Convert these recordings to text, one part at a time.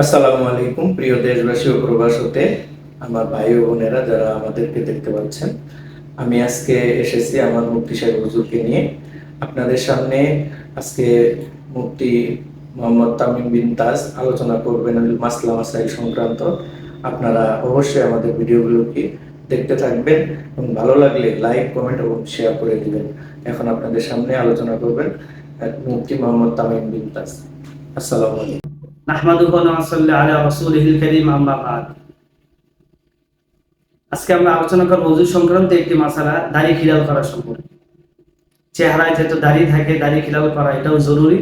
আসসালামু আলাইকুম প্রিয় দেশবাসী ও প্রবাস হতে আমার ভাই ও বোনেরা যারা আমাদেরকে দেখতে পাচ্ছেন। আমি আজকে এসেছি আমার মুফতি সাহেব হুজুরকে নিয়ে আপনাদের সামনে। আজকে মুফতি মোহাম্মদ তামিম বিন তাজ আলোচনা করবেন মাসলা মাসাইল সংক্রান্ত। আপনারা অবশ্যই আমাদের ভিডিওগুলোকে দেখতে থাকবেন এবং ভালো লাগলে লাইক কমেন্ট এবং শেয়ার করে দিবেন। এখন আপনাদের সামনে আলোচনা করবেন মুফতি মোহাম্মদ তামিম বিন তাজ। আসসালামু আলাইকুম। নাহমাদুহু ওয়া নুসাল্লি আলা রাসূলিহিল কারীম, আম্মা বাদ। আজকে আমরা আলোচনা করব ওযু সংক্রান্ত একটি মাসালা, দাড়ি খিলাল করা সম্পর্কে। চেহারায় যেহেতু দাড়ি থাকে, দাড়ি খিলাল করা এটাও জরুরি।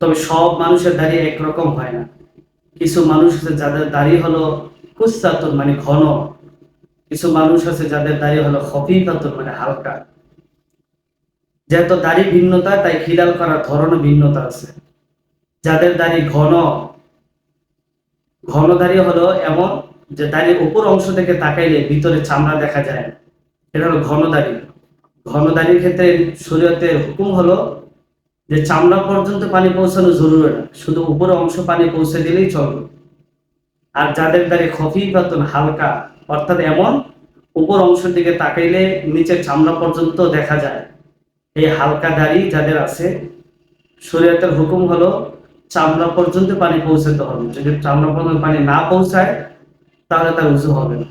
তবে সব মানুষের দাড়ি একরকম হয় না। কিছু মানুষ আছে যাদের দাড়ি হলো কুসাতুন মানে ঘন, কিছু মানুষ আছে যাদের দাড়ি হলো খফিফাতুন মানে হালকা। যেহেতু দাড়ি ভিন্নতা, তাই খিলাল করার ধরনও ভিন্নতা আছে। যাদের দাড়ি ঘন, ঘন দাড়ি হলো এমন যে দাড়ির উপর অংশ থেকে তাকাইলে ভিতরে চামড়া দেখা যায়, এটা হলো ঘন দাড়ি। ঘন দাড়ির ক্ষেত্রে শরীয়তের হুকুম হলো যে চামড়া পর্যন্ত পানি পৌঁছানো জরুরি না, শুধু উপরে অংশ পানি পৌঁছে দিলেই চলবে। আর যাদের দাড়ি খফিফাতুন হালকা, অর্থাৎ এমন উপর অংশ দিকে তাকাইলে নিচের চামড়া পর্যন্ত দেখা যায়, এই হালকা দাড়ি যাদের আছে, শরীয়তের হুকুম হলো চামড়া পর্যন্ত পানি পৌঁছাতে হবে। যদি চামড়া পর্যন্ত পানি না পৌঁছায় তাহলে তার উযু হবে না।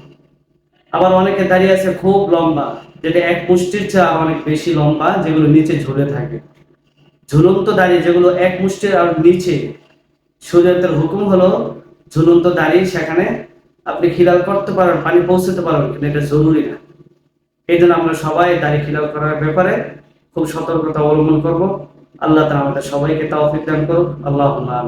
আবার অনেকে দাঁড়িয়ে আছে খুব লম্বা, যেটা এক মুষ্টির চেয়ে আর অনেক বেশি লম্বা, যেগুলো নিচে ঝুলে থাকে। ঝুলন্ত দাড়ি যেগুলো এক মুষ্টির আর নিচে, শরীয়তের হুকুম হলো ঝুলন্ত দাড়ি সেখানে আপনি খিলাল করতে পারেন, পানি পৌঁছাতে পারবেন, কিন্তু এটা জরুরি না। এই জন্য আমরা সবাই দাড়ি খিলাল করার ব্যাপারে খুব সতর্কতা অবলম্বন করব। আল্লাহ তাআলা আমাদের সবাইকে তৌফিক দান করুন। আল্লাহুম্মা আমিন।